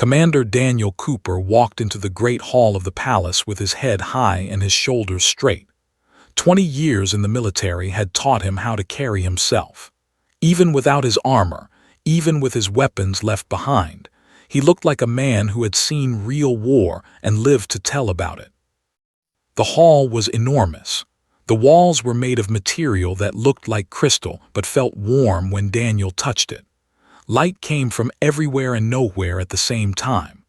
Commander Daniel Cooper walked into the great hall of the palace with his head high and his shoulders straight. 20 years in the military had taught him how to carry himself. Even without his armor, even with his weapons left behind, he looked like a man who had seen real war and lived to tell about it. The hall was enormous. The walls were made of material that looked like crystal but felt warm when Daniel touched it. Light came from everywhere and nowhere at the same time.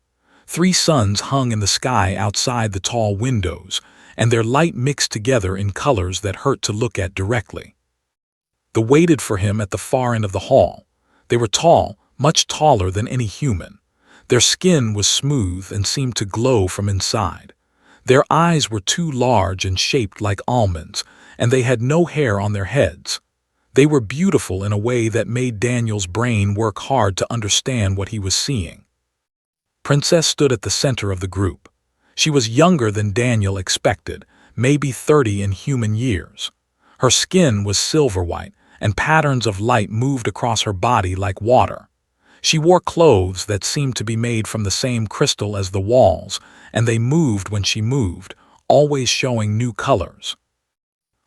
3 suns hung in the sky outside the tall windows, and their light mixed together in colors that hurt to look at directly. They waited for him at the far end of the hall. They were tall, much taller than any human. Their skin was smooth and seemed to glow from inside. Their eyes were too large and shaped like almonds, and they had no hair on their heads. They were beautiful in a way that made Daniel's brain work hard to understand what he was seeing. Princess stood at the center of the group. She was younger than Daniel expected, maybe 30 in human years. Her skin was silver white, and patterns of light moved across her body like water. She wore clothes that seemed to be made from the same crystal as the walls, and they moved when she moved, always showing new colors.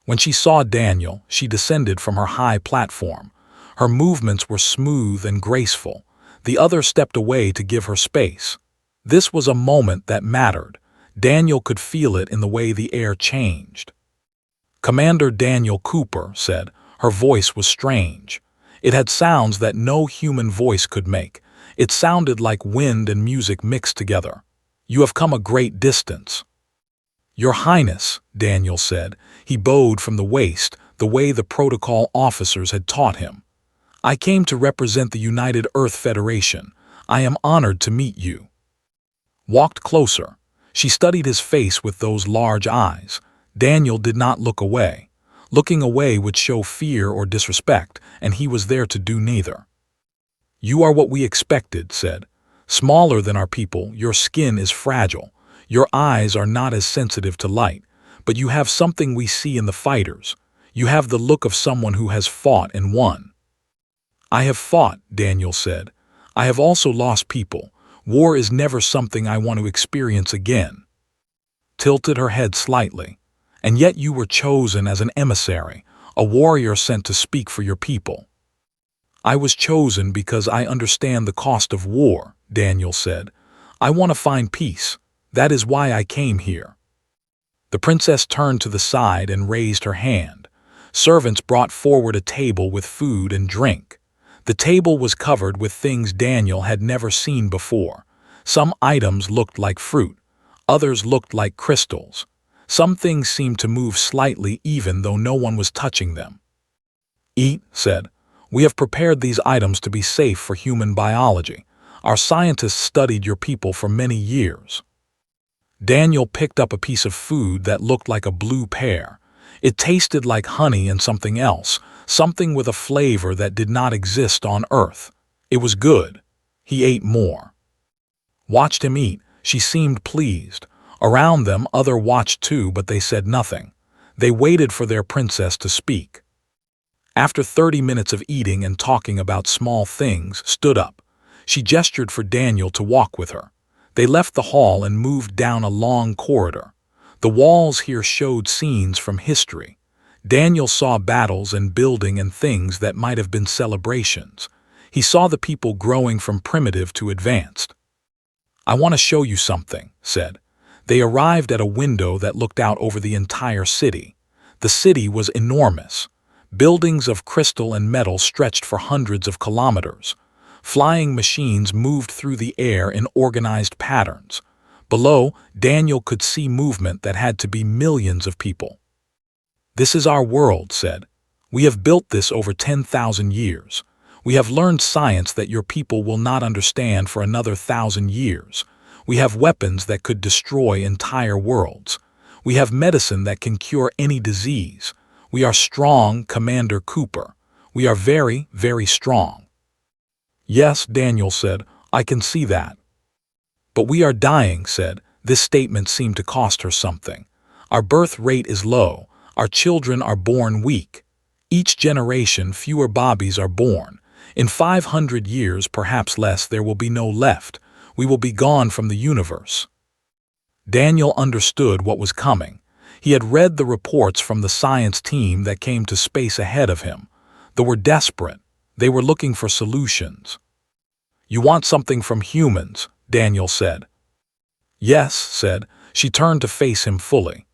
When she saw Daniel, she descended from her high platform. Her movements were smooth and graceful. The others stepped away to give her space. This was a moment that mattered. Daniel could feel it in the way the air changed. Commander Daniel Cooper said. Her voice was strange. It had sounds that no human voice could make. It sounded like wind and music mixed together. "You have come a great distance." "Your Highness," Daniel said. He bowed from the waist, the way the protocol officers had taught him. "I came to represent the United Earth Federation. I am honored to meet you." Walked closer. She studied his face with those large eyes. Daniel did not look away. Looking away would show fear or disrespect, and he was there to do neither. "You are what we expected," said. "Smaller than our people, your skin is fragile. Your eyes are not as sensitive to light, but you have something we see in the fighters. You have the look of someone who has fought and won." "I have fought," Daniel said. "I have also lost people. War is never something I want to experience again." Tilted her head slightly. "And yet you were chosen as an emissary, a warrior sent to speak for your people." "I was chosen because I understand the cost of war," Daniel said. "I want to find peace. That is why I came here." The princess turned to the side and raised her hand. Servants brought forward a table with food and drink. The table was covered with things Daniel had never seen before. Some items looked like fruit. Others looked like crystals. Some things seemed to move slightly even though no one was touching them. "Eat," said. "We have prepared these items to be safe for human biology. Our scientists studied your people for many years." Daniel picked up a piece of food that looked like a blue pear. It tasted like honey and something else, something with a flavor that did not exist on Earth. It was good. He ate more. Watched him eat. She seemed pleased. Around them, others watched too, but they said nothing. They waited for their princess to speak. After 30 minutes of eating and talking about small things, stood up. She gestured for Daniel to walk with her. They left the hall and moved down a long corridor. The walls here showed scenes from history. Daniel saw battles and building and things that might have been celebrations. He saw the people growing from primitive to advanced. "I want to show you something," said. They arrived at a window that looked out over the entire city. The city was enormous. Buildings of crystal and metal stretched for hundreds of kilometers. Flying machines moved through the air in organized patterns. Below, Daniel could see movement that had to be millions of people. "This is our world," said. "We have built this over 10,000 years. We have learned science that your people will not understand for another 1,000 years. We have weapons that could destroy entire worlds. We have medicine that can cure any disease. We are strong, Commander Cooper. We are very, very strong." "Yes," Daniel said, "I can see that." "But we are dying," said. This statement seemed to cost her something. "Our birth rate is low. Our children are born weak. Each generation, fewer babies are born. In 500 years, perhaps less, there will be no left. We will be gone from the universe." Daniel understood what was coming. He had read the reports from the science team that came to space ahead of him. They were desperate. They were looking for solutions. "You want something from humans," Daniel said. "Yes," said. She turned to face him fully.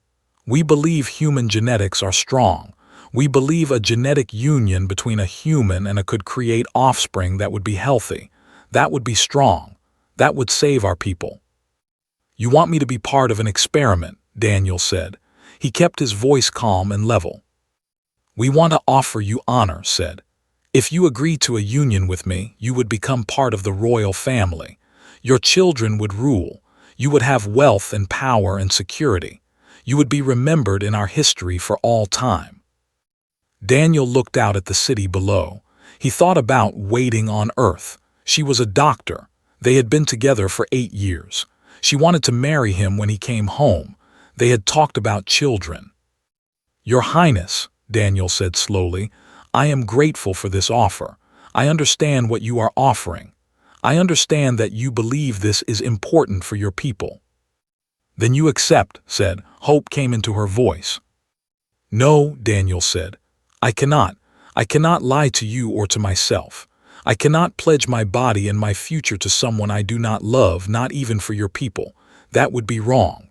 "We believe human genetics are strong. We believe a genetic union between a human and a could create offspring that would be healthy. That would be strong. That would save our people." "You want me to be part of an experiment," Daniel said. He kept his voice calm and level. "We want to offer you honor," said. "If you agree to a union with me, you would become part of the royal family. Your children would rule. You would have wealth and power and security. You would be remembered in our history for all time." Daniel looked out at the city below. He thought about waiting on Earth. She was a doctor. They had been together for 8 years. She wanted to marry him when he came home. They had talked about children. "Your Highness," Daniel said slowly, "I am grateful for this offer. I understand what you are offering. I understand that you believe this is important for your people." "Then you accept," said. Hope came into her voice. "No," Daniel said. I cannot lie to you or to myself. I cannot pledge my body and my future to someone I do not love, not even for your people. That would be wrong."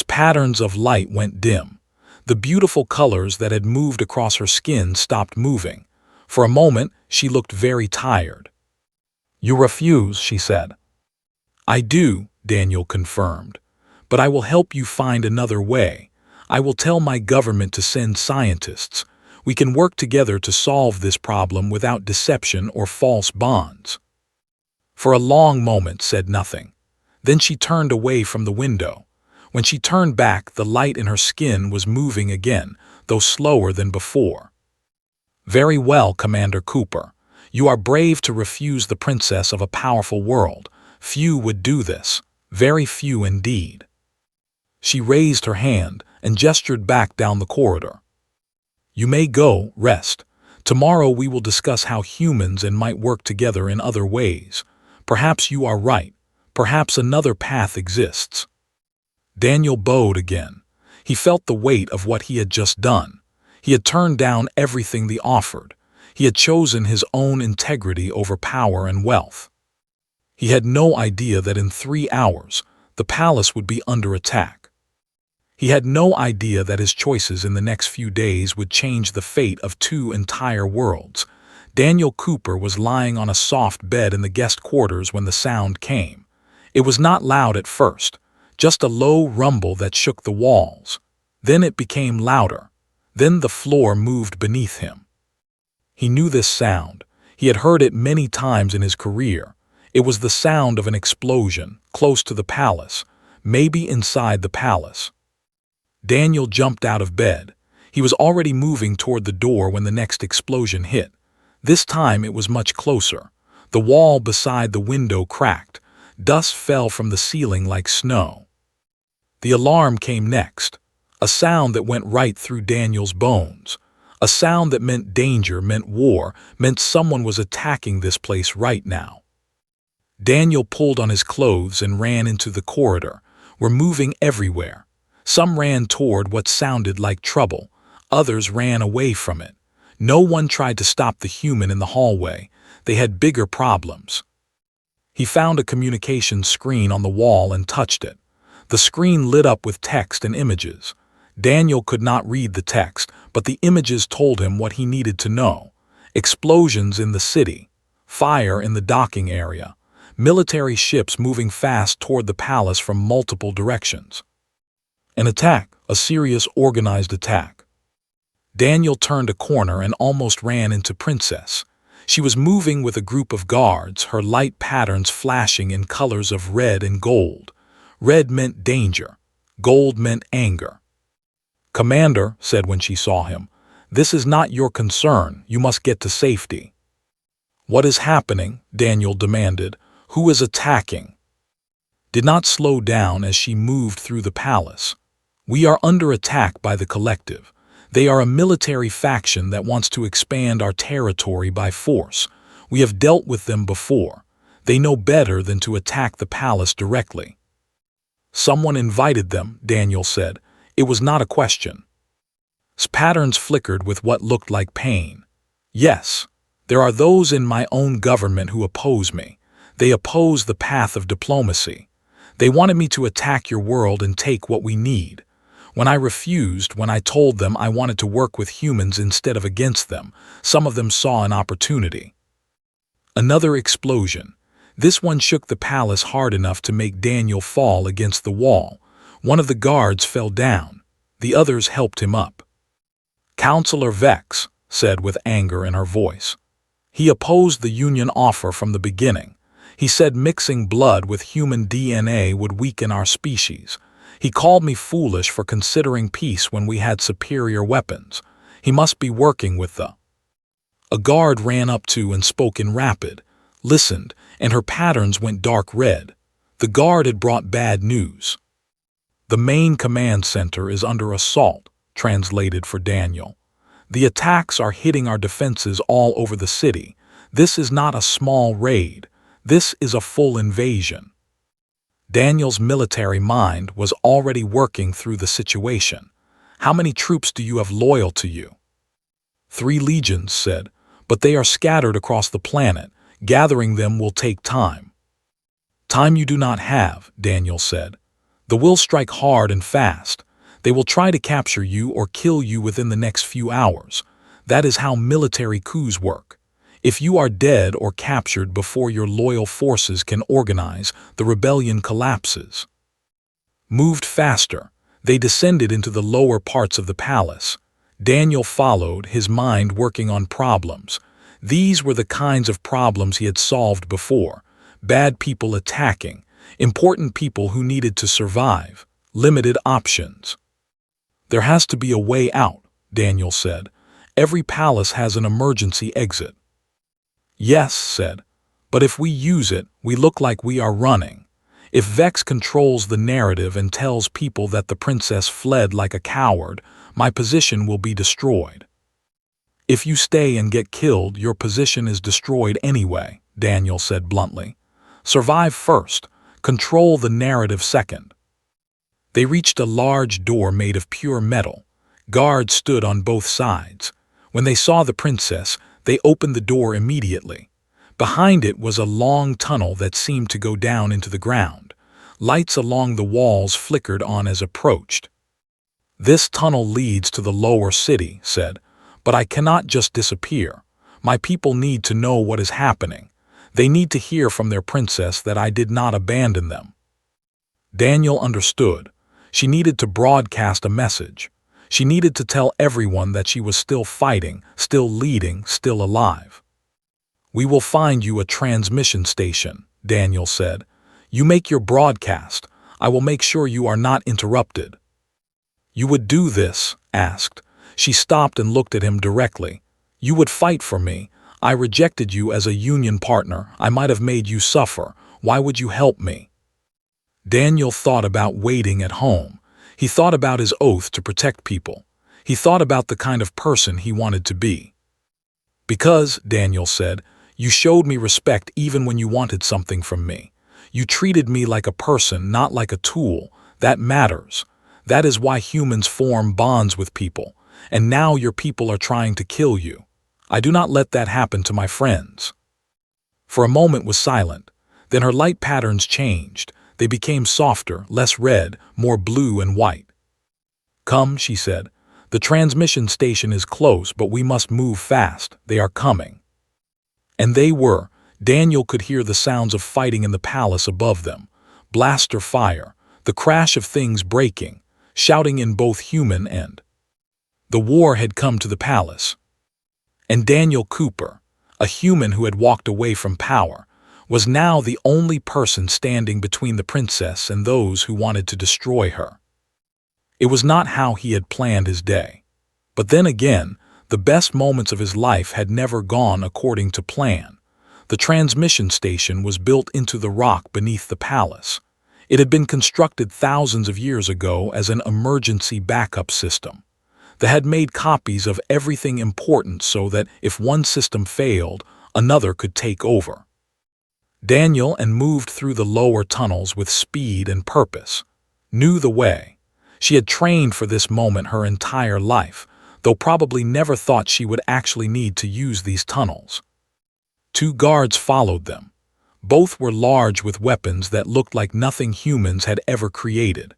Patterns of light went dim. The beautiful colors that had moved across her skin stopped moving. For a moment, she looked very tired. "You refuse," she said. "I do," Daniel confirmed. "But I will help you find another way. I will tell my government to send scientists. We can work together to solve this problem without deception or false bonds." For a long moment said nothing. Then she turned away from the window. When she turned back, the light in her skin was moving again, though slower than before. "Very well, Commander Cooper. You are brave to refuse the princess of a powerful world. Few would do this. Very few indeed." She raised her hand and gestured back down the corridor. "You may go, rest. Tomorrow we will discuss how humans and might work together in other ways. Perhaps you are right. Perhaps another path exists." Daniel bowed again. He felt the weight of what he had just done. He had turned down everything they offered. He had chosen his own integrity over power and wealth. He had no idea that in 3 hours, the palace would be under attack. He had no idea that his choices in the next few days would change the fate of 2 entire worlds. Daniel Cooper was lying on a soft bed in the guest quarters when the sound came. It was not loud at first, just a low rumble that shook the walls. Then it became louder. Then the floor moved beneath him. He knew this sound. He had heard it many times in his career. It was the sound of an explosion, close to the palace, maybe inside the palace. Daniel jumped out of bed. He was already moving toward the door when the next explosion hit. This time it was much closer. The wall beside the window cracked. Dust fell from the ceiling like snow. The alarm came next, a sound that went right through Daniel's bones. A sound that meant danger, meant war, meant someone was attacking this place right now. Daniel pulled on his clothes and ran into the corridor. We're moving everywhere. Some ran toward what sounded like trouble. Others ran away from it. No one tried to stop the human in the hallway. They had bigger problems. He found a communication screen on the wall and touched it. The screen lit up with text and images. Daniel could not read the text, but the images told him what he needed to know. Explosions in the city. Fire in the docking area. Military ships moving fast toward the palace from multiple directions. An attack, a serious organized attack. Daniel turned a corner and almost ran into Princess. She was moving with a group of guards, her light patterns flashing in colors of red and gold. Red meant danger. Gold meant anger. "Commander," said when she saw him, "this is not your concern. You must get to safety." "What is happening?" Daniel demanded. "Who is attacking?" Did not slow down as she moved through the palace. "We are under attack by the Collective. They are a military faction that wants to expand our territory by force. We have dealt with them before. They know better than to attack the palace directly. Someone invited them, Daniel said. It was not a question. Patterns flickered with what looked like pain. Yes, there are those in my own government who oppose me. They oppose the path of diplomacy. They wanted me to attack your world and take what we need. When I refused, when I told them I wanted to work with humans instead of against them, some of them saw an opportunity. Another explosion. This one shook the palace hard enough to make Daniel fall against the wall. One of the guards fell down. The others helped him up. Counselor Vex said with anger in her voice. He opposed the Union offer from the beginning. He said mixing blood with human DNA would weaken our species. He called me foolish for considering peace when we had superior weapons. He must be working with the... A guard ran up to and spoke in rapid, listened, and her patterns went dark red. The guard had brought bad news. The main command center is under assault, translated for Daniel. The attacks are hitting our defenses all over the city. This is not a small raid. This is a full invasion. Daniel's military mind was already working through the situation. How many troops do you have loyal to you? 3 legions said, but they are scattered across the planet. Gathering them will take time. Time you do not have, Daniel said. They will strike hard and fast. They will try to capture you or kill you within the next few hours. That is how military coups work. If you are dead or captured before your loyal forces can organize, the rebellion collapses. Moved faster, they descended into the lower parts of the palace. Daniel followed, his mind working on problems. These were the kinds of problems he had solved before. Bad people attacking, important people who needed to survive, limited options. There has to be a way out, Daniel said. Every palace has an emergency exit. Yes, said, but if we use it, we look like we are running. If Vex controls the narrative and tells people that the princess fled like a coward, my position will be destroyed. If you stay and get killed, your position is destroyed anyway, Daniel said bluntly. Survive first, control the narrative second. They reached a large door made of pure metal. Guards stood on both sides. When they saw the princess, they opened the door immediately. Behind it was a long tunnel that seemed to go down into the ground. Lights along the walls flickered on as approached. This tunnel leads to the lower city, said, but I cannot just disappear. My people need to know what is happening. They need to hear from their princess that I did not abandon them. Daniel understood. She needed to broadcast a message. She needed to tell everyone that she was still fighting, still leading, still alive. We will find you a transmission station, Daniel said. You make your broadcast. I will make sure you are not interrupted. You would do this? Asked. She stopped and looked at him directly. You would fight for me. I rejected you as a union partner. I might have made you suffer. Why would you help me? Daniel thought about waiting at home. He thought about his oath to protect people. He thought about the kind of person he wanted to be. Because, Daniel said, you showed me respect even when you wanted something from me. You treated me like a person, not like a tool. That matters. That is why humans form bonds with people. And now your people are trying to kill you. I do not let that happen to my friends. For a moment was silent. Then her light patterns changed. They became softer, less red, more blue and white. Come, she said. The transmission station is close, but we must move fast. They are coming. And they were. Daniel could hear the sounds of fighting in the palace above them. Blaster fire, the crash of things breaking, shouting in both human and... The war had come to the palace. And Daniel Cooper, a human who had walked away from power, was now the only person standing between the princess and those who wanted to destroy her. It was not how he had planned his day. But then again, the best moments of his life had never gone according to plan. The transmission station was built into the rock beneath the palace. It had been constructed thousands of years ago as an emergency backup system. They had made copies of everything important so that if one system failed, another could take over. Daniel and moved through the lower tunnels with speed and purpose. Knew the way. She had trained for this moment her entire life, though probably never thought she would actually need to use these tunnels. Two guards followed them. Both were large with weapons that looked like nothing humans had ever created.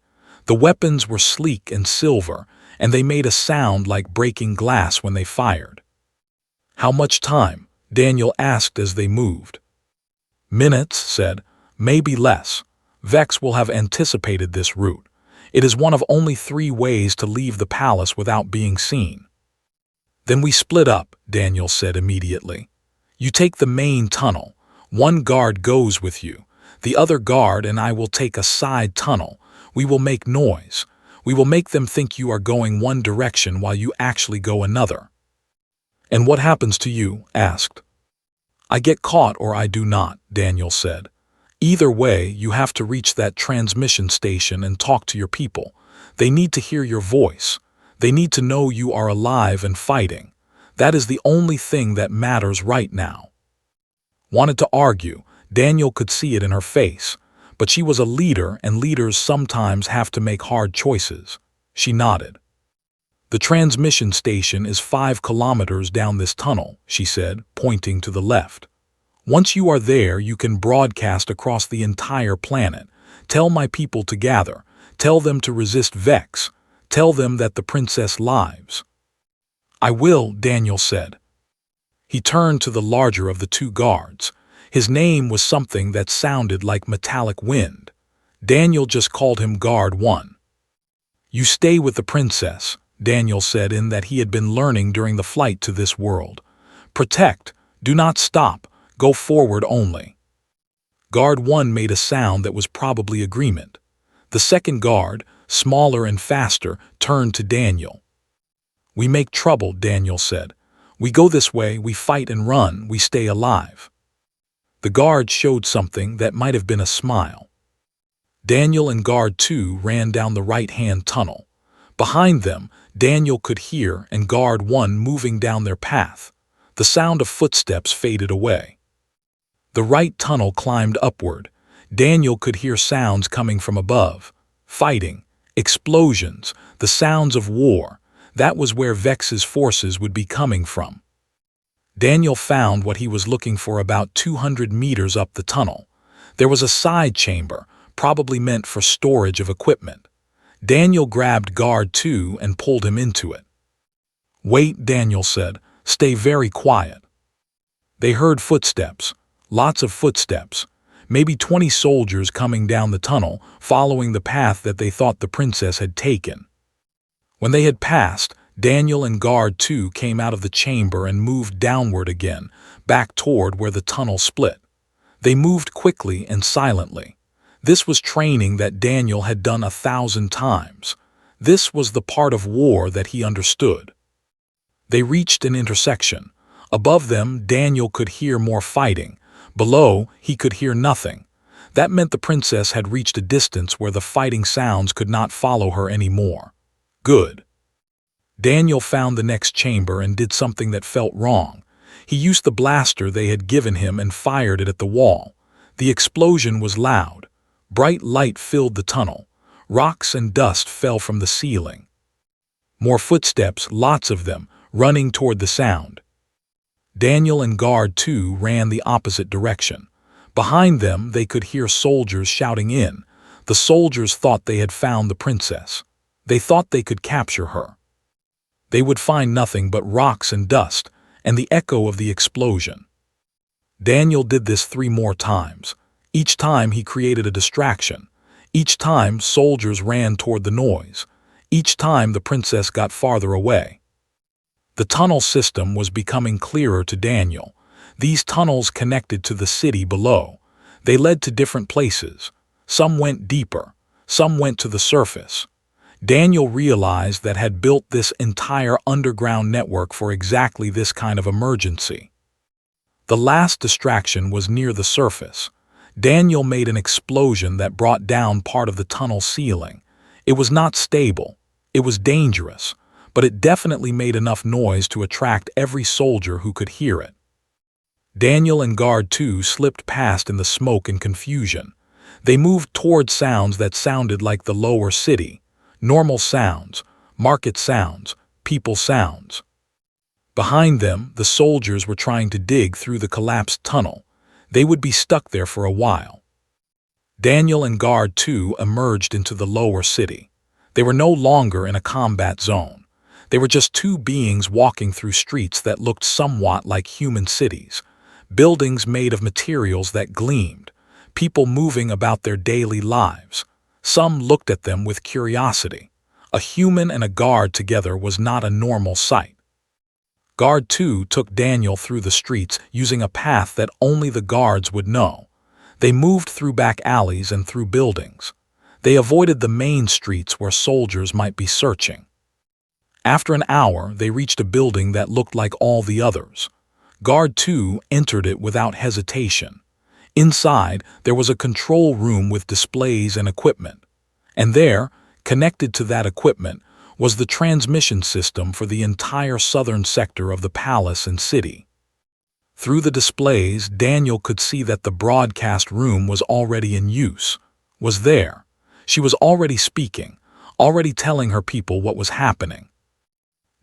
The weapons were sleek and silver, and they made a sound like breaking glass when they fired. "How much time?" Daniel asked as they moved. "Minutes," said. "Maybe less. Vex will have anticipated this route. It is one of only 3 ways to leave the palace without being seen." "Then we split up," Daniel said immediately. "You take the main tunnel. One guard goes with you. The other guard and I will take a side tunnel. We will make noise. We will make them think you are going one direction while you actually go another." "And what happens to you?" asked. "I get caught or I do not," Daniel said. "Either way, you have to reach that transmission station and talk to your people. They need to hear your voice. They need to know you are alive and fighting. That is the only thing that matters right now." Wanted to argue. Daniel could see it in her face. But she was a leader, and leaders sometimes have to make hard choices. She nodded. "The transmission station is 5 kilometers down this tunnel," she said, pointing to the left. "Once you are there, you can broadcast across the entire planet. Tell my people to gather. Tell them to resist Vex. Tell them that the princess lives." "I will," Daniel said. He turned to the larger of the 2 guards. His name was something that sounded like metallic wind. Daniel just called him Guard 1. "You stay with the princess," Daniel said, in that he had been learning during the flight to this world. "Protect. Do not stop. Go forward only." Guard 1 made a sound that was probably agreement. The second guard, smaller and faster, turned to Daniel. "We make trouble," Daniel said. "We go this way, we fight and run, we stay alive." The guard showed something that might have been a smile. Daniel and Guard 2 ran down the right-hand tunnel. Behind them, Daniel could hear and Guard 1 moving down their path. The sound of footsteps faded away. The right tunnel climbed upward. Daniel could hear sounds coming from above. Fighting, explosions, the sounds of war. That was where Vex's forces would be coming from. Daniel found what he was looking for about 200 meters up the tunnel. There was a side chamber, probably meant for storage of equipment. Daniel grabbed Guard 2 and pulled him into it. "Wait," Daniel said. "Stay very quiet." They heard footsteps, lots of footsteps, maybe 20 soldiers coming down the tunnel, following the path that they thought the princess had taken. When they had passed, Daniel and Guard 2 came out of the chamber and moved downward again, back toward where the tunnel split. They moved quickly and silently. This was training that Daniel had done 1,000 times. This was the part of war that he understood. They reached an intersection. Above them, Daniel could hear more fighting. Below, he could hear nothing. That meant the princess had reached a distance where the fighting sounds could not follow her anymore. Good. Daniel found the next chamber and did something that felt wrong. He used the blaster they had given him and fired it at the wall. The explosion was loud. Bright light filled the tunnel. Rocks and dust fell from the ceiling. More footsteps, lots of them, running toward the sound. Daniel and Guard 2 ran the opposite direction. Behind them, they could hear soldiers shouting in. The soldiers thought they had found the princess. They thought they could capture her. They would find nothing but rocks and dust, and the echo of the explosion. Daniel did this 3 more times. Each time he created a distraction. Each time soldiers ran toward the noise. Each time the princess got farther away. The tunnel system was becoming clearer to Daniel. These tunnels connected to the city below. They led to different places. Some went deeper. Some went to the surface. Daniel realized that had built this entire underground network for exactly this kind of emergency. The last distraction was near the surface. Daniel made an explosion that brought down part of the tunnel ceiling. It was not stable. It was dangerous, but it definitely made enough noise to attract every soldier who could hear it. Daniel and Guard 2 slipped past in the smoke and confusion. They moved toward sounds that sounded like the lower city, normal sounds, market sounds, people sounds. Behind them, the soldiers were trying to dig through the collapsed tunnel. They would be stuck there for a while. Daniel and Guard 2 emerged into the lower city. They were no longer in a combat zone. They were just two beings walking through streets that looked somewhat like human cities, buildings made of materials that gleamed, people moving about their daily lives. Some looked at them with curiosity. A human and a guard together was not a normal sight. Guard 2 took Daniel through the streets using a path that only the guards would know. They moved through back alleys and through buildings. They avoided the main streets where soldiers might be searching. After an hour, they reached a building that looked like all the others. Guard 2 entered it without hesitation. Inside, there was a control room with displays and equipment. And there, connected to that equipment, was the transmission system for the entire southern sector of the palace and city. Through the displays, Daniel could see that the broadcast room was already in use, was there. She was already speaking, already telling her people what was happening.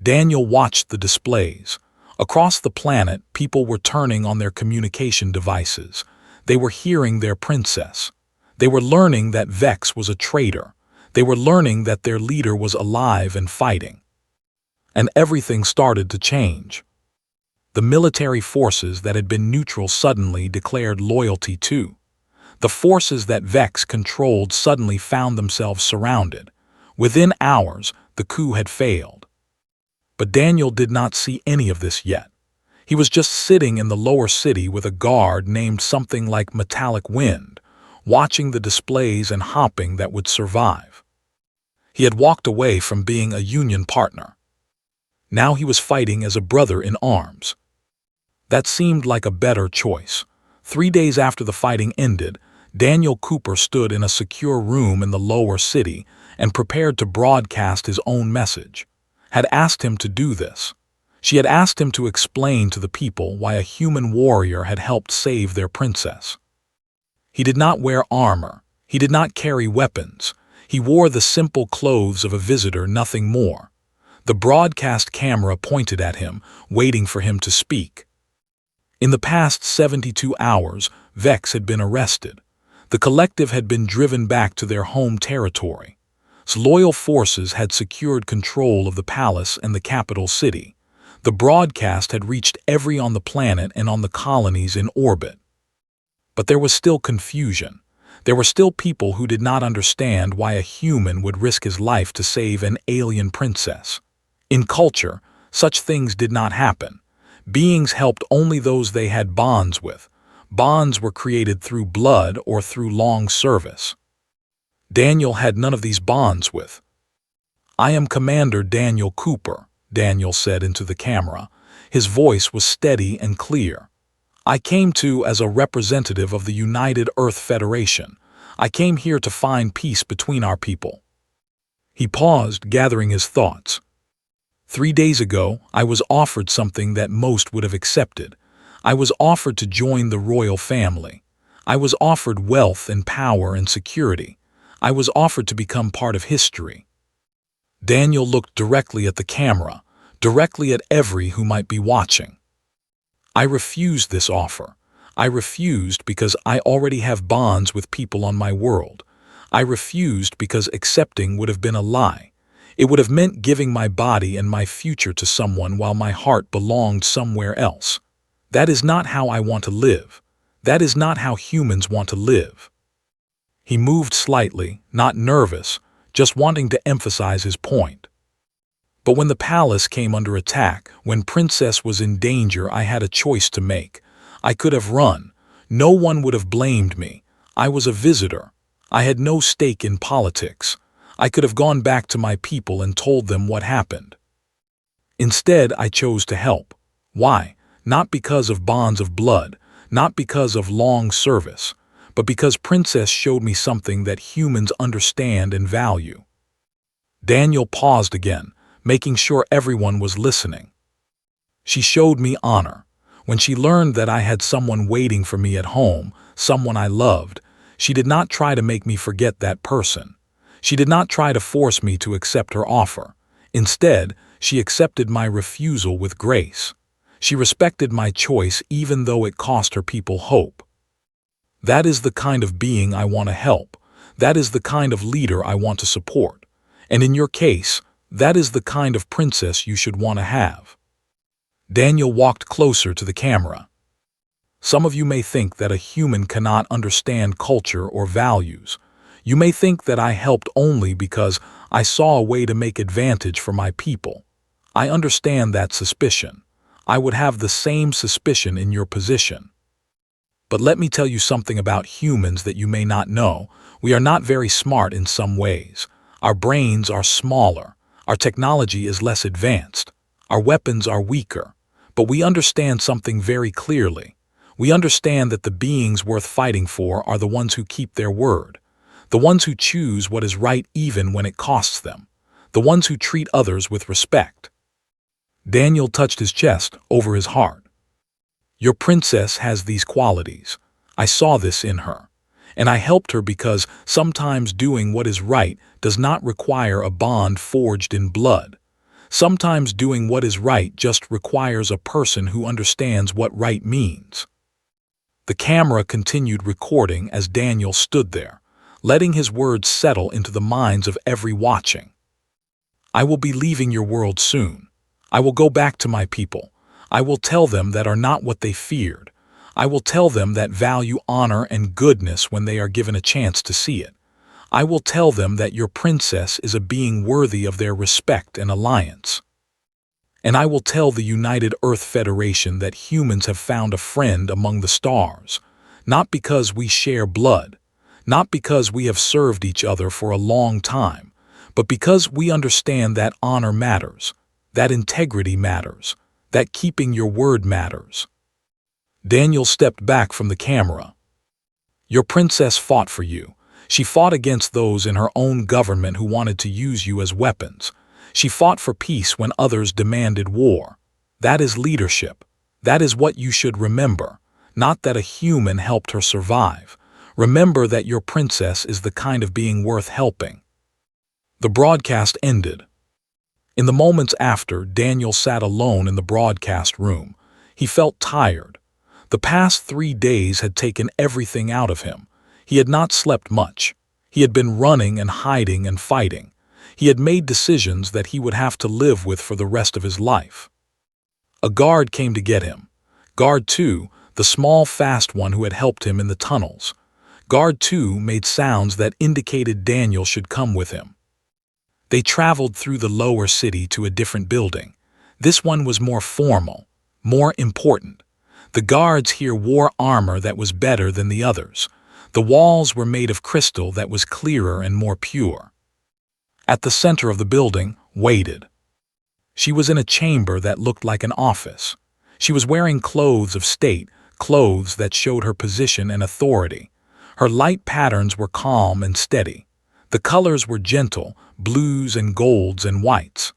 Daniel watched the displays. Across the planet, people were turning on their communication devices. They were hearing their princess. They were learning that Vex was a traitor. They were learning that their leader was alive and fighting. And everything started to change. The military forces that had been neutral suddenly declared loyalty too. The forces that Vex controlled suddenly found themselves surrounded. Within hours, the coup had failed. But Daniel did not see any of this yet. He was just sitting in the lower city with a guard named something like Metallic Wind, watching the displays and hopping that would survive. He had walked away from being a union partner. Now he was fighting as a brother in arms. That seemed like a better choice. 3 days after the fighting ended, Daniel Cooper stood in a secure room in the lower city and prepared to broadcast his own message. Had asked him to do this. She had asked him to explain to the people why a human warrior had helped save their princess. He did not wear armor. He did not carry weapons. He wore the simple clothes of a visitor, nothing more. The broadcast camera pointed at him, waiting for him to speak. In the past 72 hours, Vex had been arrested. The collective had been driven back to their home territory. Loyal forces had secured control of the palace and the capital city. The broadcast had reached every on the planet and on the colonies in orbit. But there was still confusion. There were still people who did not understand why a human would risk his life to save an alien princess. In culture, such things did not happen. Beings helped only those they had bonds with. Bonds were created through blood or through long service. Daniel had none of these bonds with. "I am Commander Daniel Cooper," Daniel said into the camera. His voice was steady and clear. "I came to as a representative of the United Earth Federation. I came here to find peace between our people." He paused, gathering his thoughts. 3 days ago, I was offered something that most would have accepted. I was offered to join the royal family. I was offered wealth and power and security. I was offered to become part of history. Daniel looked directly at the camera, directly at every who might be watching. "I refused this offer. I refused because I already have bonds with people on my world. I refused because accepting would have been a lie. It would have meant giving my body and my future to someone while my heart belonged somewhere else. That is not how I want to live. That is not how humans want to live." He moved slightly, not nervous, just wanting to emphasize his point. "But when the palace came under attack, when Princess was in danger, I had a choice to make. I could have run. No one would have blamed me. I was a visitor. I had no stake in politics. I could have gone back to my people and told them what happened. Instead, I chose to help. Why? Not because of bonds of blood, not because of long service, but because Princess showed me something that humans understand and value." Daniel paused again, making sure everyone was listening. "She showed me honor. When she learned that I had someone waiting for me at home, someone I loved, she did not try to make me forget that person. She did not try to force me to accept her offer. Instead, she accepted my refusal with grace. She respected my choice even though it cost her people hope. That is the kind of being I want to help. That is the kind of leader I want to support. And in your case, that is the kind of princess you should want to have. Daniel walked closer to the camera. Some of you may think that a human cannot understand culture or values. You may think that I helped only because I saw a way to make advantage for my people. I understand that suspicion. I would have the same suspicion in your position. But let me tell you something about humans that you may not know. We are not very smart in some ways. Our brains are smaller. Our technology is less advanced. Our weapons are weaker. But we understand something very clearly. We understand that the beings worth fighting for are the ones who keep their word. The ones who choose what is right even when it costs them. The ones who treat others with respect. Daniel touched his chest over his heart. Your princess has these qualities. I saw this in her. And I helped her because sometimes doing what is right does not require a bond forged in blood. Sometimes doing what is right just requires a person who understands what right means. The camera continued recording as Daniel stood there, letting his words settle into the minds of every watching. I will be leaving your world soon. I will go back to my people. I will tell them that are not what they feared. I will tell them that value honor and goodness when they are given a chance to see it. I will tell them that your princess is a being worthy of their respect and alliance. And I will tell the United Earth Federation that humans have found a friend among the stars, not because we share blood, not because we have served each other for a long time, but because we understand that honor matters, that integrity matters, that keeping your word matters. Daniel stepped back from the camera. Your princess fought for you. She fought against those in her own government who wanted to use you as weapons. She fought for peace when others demanded war. That is leadership. That is what you should remember, not that a human helped her survive. Remember that your princess is the kind of being worth helping. The broadcast ended. In the moments after, Daniel sat alone in the broadcast room. He felt tired. The past 3 days had taken everything out of him. He had not slept much. He had been running and hiding and fighting. He had made decisions that he would have to live with for the rest of his life. A guard came to get him. Guard 2, the small, fast one who had helped him in the tunnels. Guard 2 made sounds that indicated Daniel should come with him. They traveled through the lower city to a different building. This one was more formal, more important. The guards here wore armor that was better than the others. The walls were made of crystal that was clearer and more pure. At the center of the building, waited. She was in a chamber that looked like an office. She was wearing clothes of state, clothes that showed her position and authority. Her light patterns were calm and steady. The colors were gentle, blues and golds and whites.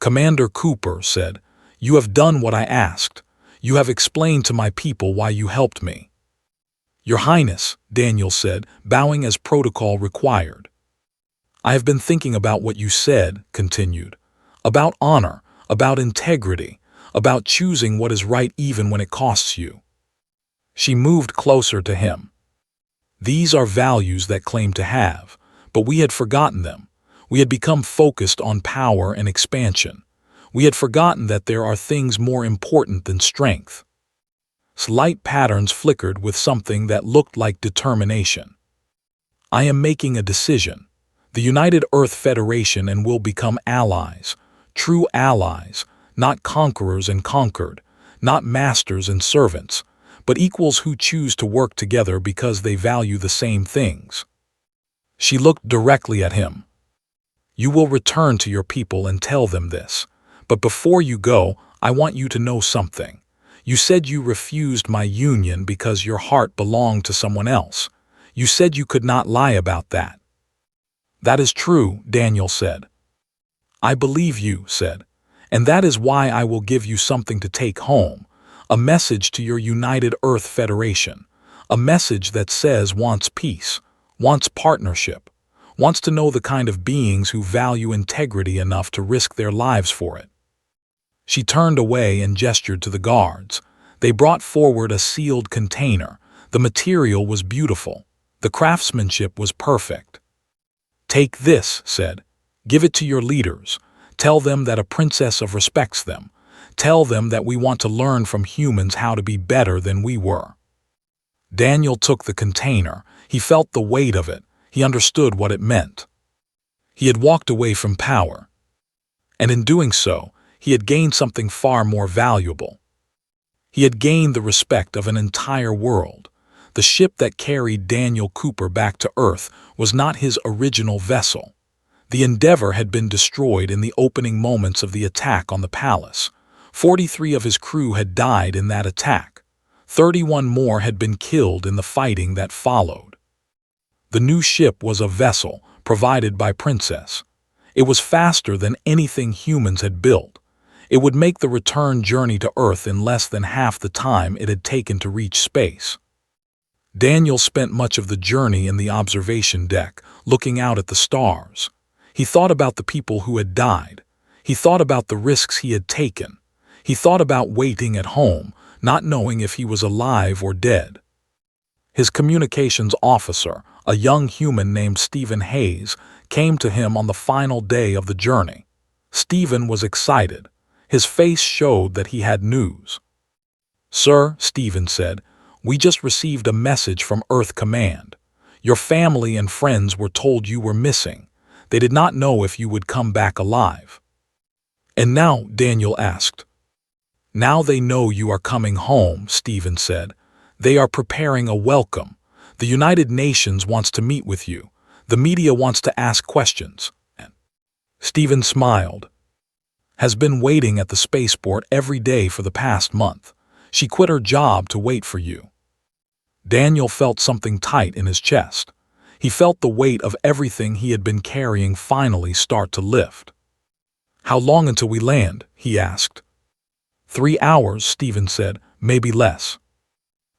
Commander Cooper said, "You have done what I asked. You have explained to my people why you helped me." "Your Highness," Daniel said, bowing as protocol required. "I have been thinking about what you said," continued, "about honor, about integrity, about choosing what is right even when it costs you." She moved closer to him. "These are values that claim to have, but we had forgotten them. We had become focused on power and expansion. We had forgotten that there are things more important than strength." Light patterns flickered with something that looked like determination. "I am making a decision. The United Earth Federation and will become allies, true allies, not conquerors and conquered, not masters and servants, but equals who choose to work together because they value the same things." She looked directly at him. "You will return to your people and tell them this. But before you go, I want you to know something. You said you refused my union because your heart belonged to someone else. You said you could not lie about that." "That is true," Daniel said. "I believe you," said, "and that is why I will give you something to take home. A message to your United Earth Federation. A message that says wants peace, wants partnership, wants to know the kind of beings who value integrity enough to risk their lives for it. She turned away and gestured to the guards. They brought forward a sealed container. The material was beautiful. The craftsmanship was perfect. "Take this," said. "Give it to your leaders. Tell them that a princess of respects them. Tell them that we want to learn from humans how to be better than we were." Daniel took the container. He felt the weight of it. He understood what it meant. He had walked away from power. And in doing so, he had gained something far more valuable. He had gained the respect of an entire world. The ship that carried Daniel Cooper back to Earth was not his original vessel. The Endeavor had been destroyed in the opening moments of the attack on the palace. 43 of his crew had died in that attack. 31 more had been killed in the fighting that followed. The new ship was a vessel provided by Princess. It was faster than anything humans had built. It would make the return journey to Earth in less than half the time it had taken to reach space. Daniel spent much of the journey in the observation deck, looking out at the stars. He thought about the people who had died. He thought about the risks he had taken. He thought about waiting at home, not knowing if he was alive or dead. His communications officer, a young human named Stephen Hayes, came to him on the final day of the journey. Stephen was excited. His face showed that he had news. "Sir," Stephen said, "we just received a message from Earth Command. Your family and friends were told you were missing. They did not know if you would come back alive." "And now?" Daniel asked. "Now they know you are coming home," Stephen said. "They are preparing a welcome. The United Nations wants to meet with you. The media wants to ask questions." Stephen smiled. "Has been waiting at the spaceport every day for the past month. She quit her job to wait for you." Daniel felt something tight in his chest. He felt the weight of everything he had been carrying finally start to lift. "How long until we land?" he asked. 3 hours, Stephen said, "maybe less."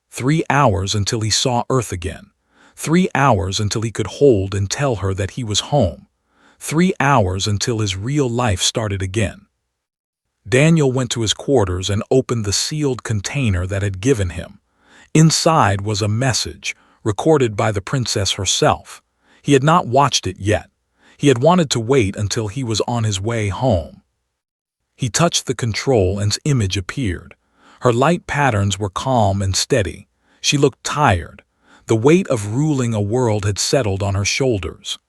3 hours until he saw Earth again. 3 hours until he could hold and tell her that he was home. 3 hours until his real life started again. Daniel went to his quarters and opened the sealed container that had given him. Inside was a message, recorded by the princess herself. He had not watched it yet. He had wanted to wait until he was on his way home. He touched the control and its image appeared. Her light patterns were calm and steady. She looked tired. The weight of ruling a world had settled on her shoulders.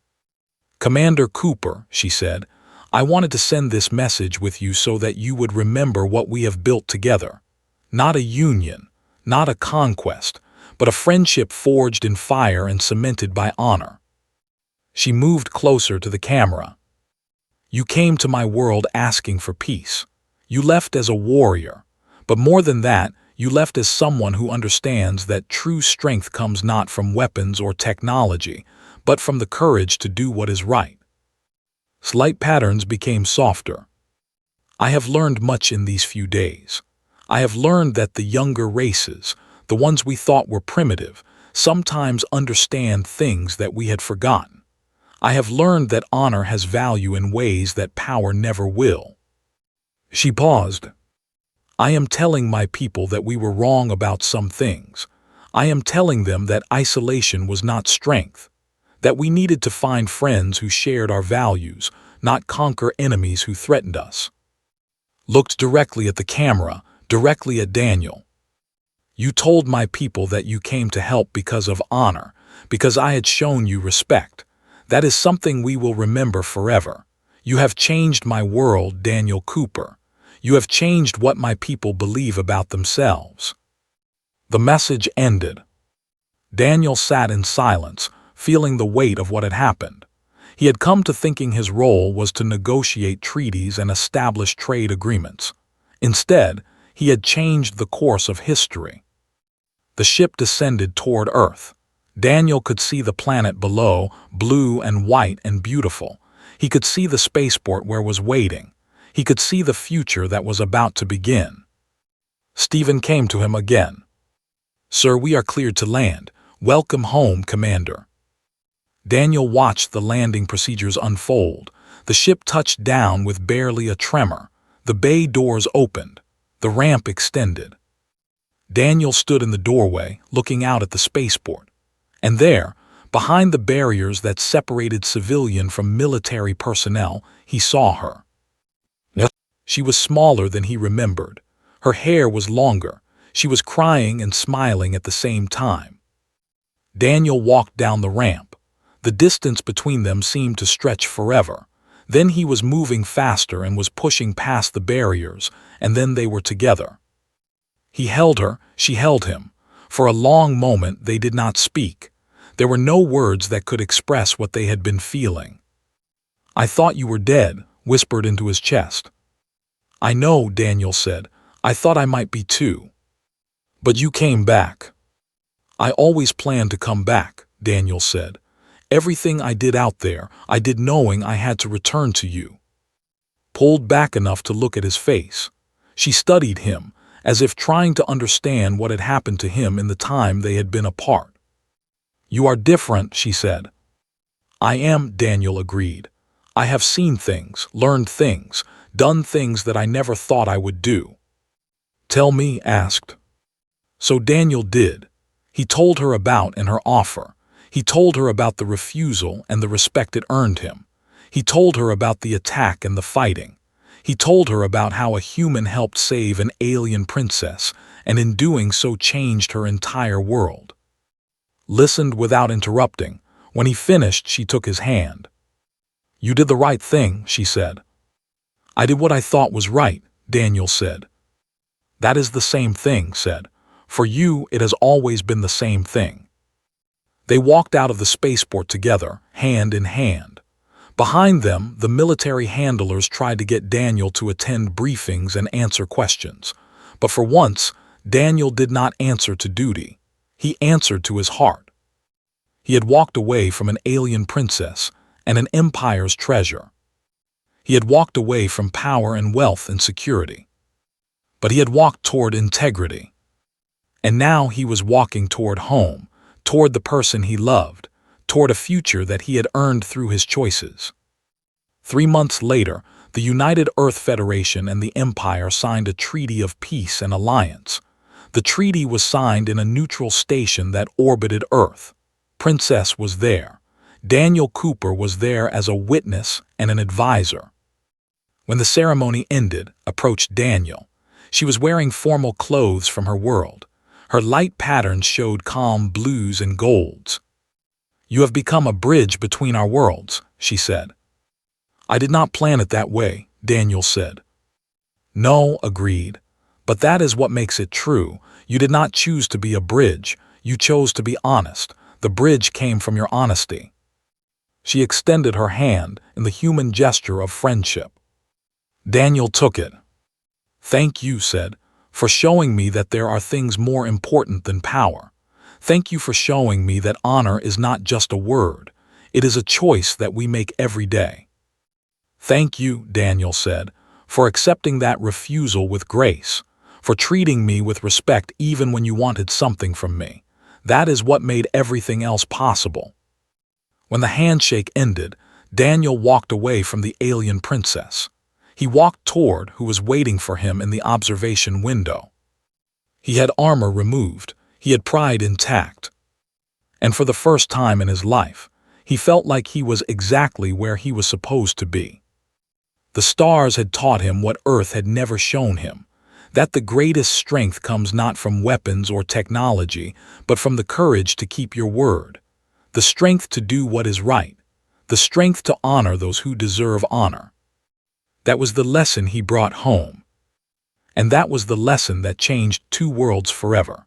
"Commander Cooper," she said, "I wanted to send this message with you so that you would remember what we have built together. Not a union, not a conquest, but a friendship forged in fire and cemented by honor." She moved closer to the camera. "You came to my world asking for peace. You left as a warrior. But more than that, you left as someone who understands that true strength comes not from weapons or technology, but from the courage to do what is right." Slight patterns became softer. "I have learned much in these few days. I have learned that the younger races, the ones we thought were primitive, sometimes understand things that we had forgotten. I have learned that honor has value in ways that power never will." She paused. "I am telling my people that we were wrong about some things. I am telling them that isolation was not strength, that we needed to find friends who shared our values, not conquer enemies who threatened us." Looked directly at the camera, directly at Daniel. "You told my people that you came to help because of honor, because I had shown you respect. That is something we will remember forever. You have changed my world, Daniel Cooper. You have changed what my people believe about themselves." The message ended. Daniel sat in silence, feeling the weight of what had happened. He had come to thinking his role was to negotiate treaties and establish trade agreements. Instead, he had changed the course of history. The ship descended toward Earth. Daniel could see the planet below, blue and white and beautiful. He could see the spaceport where was waiting. He could see the future that was about to begin. Stephen came to him again. "Sir, we are cleared to land. Welcome home, Commander." Daniel watched the landing procedures unfold. The ship touched down with barely a tremor. The bay doors opened. The ramp extended. Daniel stood in the doorway, looking out at the spaceport. And there, behind the barriers that separated civilian from military personnel, he saw her. She was smaller than he remembered. Her hair was longer. She was crying and smiling at the same time. Daniel walked down the ramp. The distance between them seemed to stretch forever. Then he was moving faster and was pushing past the barriers, and then they were together. He held her, she held him. For a long moment they did not speak. There were no words that could express what they had been feeling. "I thought you were dead," whispered into his chest. "I know," Daniel said. "I thought I might be too. But you came back." "I always planned to come back," Daniel said. "Everything I did out there, I did knowing I had to return to you." Pulled back enough to look at his face. She studied him, as if trying to understand what had happened to him in the time they had been apart. "You are different," she said. "I am," Daniel agreed. "I have seen things, learned things, done things that I never thought I would do." "Tell me," asked. So Daniel did. He told her about and her offer. He told her about the refusal and the respect it earned him. He told her about the attack and the fighting. He told her about how a human helped save an alien princess, and in doing so changed her entire world. Listened without interrupting. When he finished, she took his hand. "You did the right thing," she said. "I did what I thought was right," Daniel said. "That is the same thing," said. "For you, it has always been the same thing." They walked out of the spaceport together, hand in hand. Behind them, the military handlers tried to get Daniel to attend briefings and answer questions. But for once, Daniel did not answer to duty. He answered to his heart. He had walked away from an alien princess and an empire's treasure. He had walked away from power and wealth and security. But he had walked toward integrity. And now he was walking toward home, toward the person he loved, toward a future that he had earned through his choices. 3 months later, the United Earth Federation and the Empire signed a treaty of peace and alliance. The treaty was signed in a neutral station that orbited Earth. Princess was there. Daniel Cooper was there as a witness and an advisor. When the ceremony ended, approached Daniel. She was wearing formal clothes from her world. Her light patterns showed calm blues and golds. "You have become a bridge between our worlds," she said. "I did not plan it that way," Daniel said. "No," agreed. "But that is what makes it true. You did not choose to be a bridge. You chose to be honest. The bridge came from your honesty." She extended her hand in the human gesture of friendship. Daniel took it. "Thank you," said, "for showing me that there are things more important than power. Thank you for showing me that honor is not just a word. It is a choice that we make every day." "Thank you," Daniel said, "for accepting that refusal with grace, for treating me with respect even when you wanted something from me. That is what made everything else possible." When the handshake ended, Daniel walked away from the alien princess. He walked toward who was waiting for him in the observation window. He had armor removed. He had pride intact. And for the first time in his life, he felt like he was exactly where he was supposed to be. The stars had taught him what Earth had never shown him, that the greatest strength comes not from weapons or technology, but from the courage to keep your word, the strength to do what is right, the strength to honor those who deserve honor. That was the lesson he brought home. And that was the lesson that changed 2 worlds forever.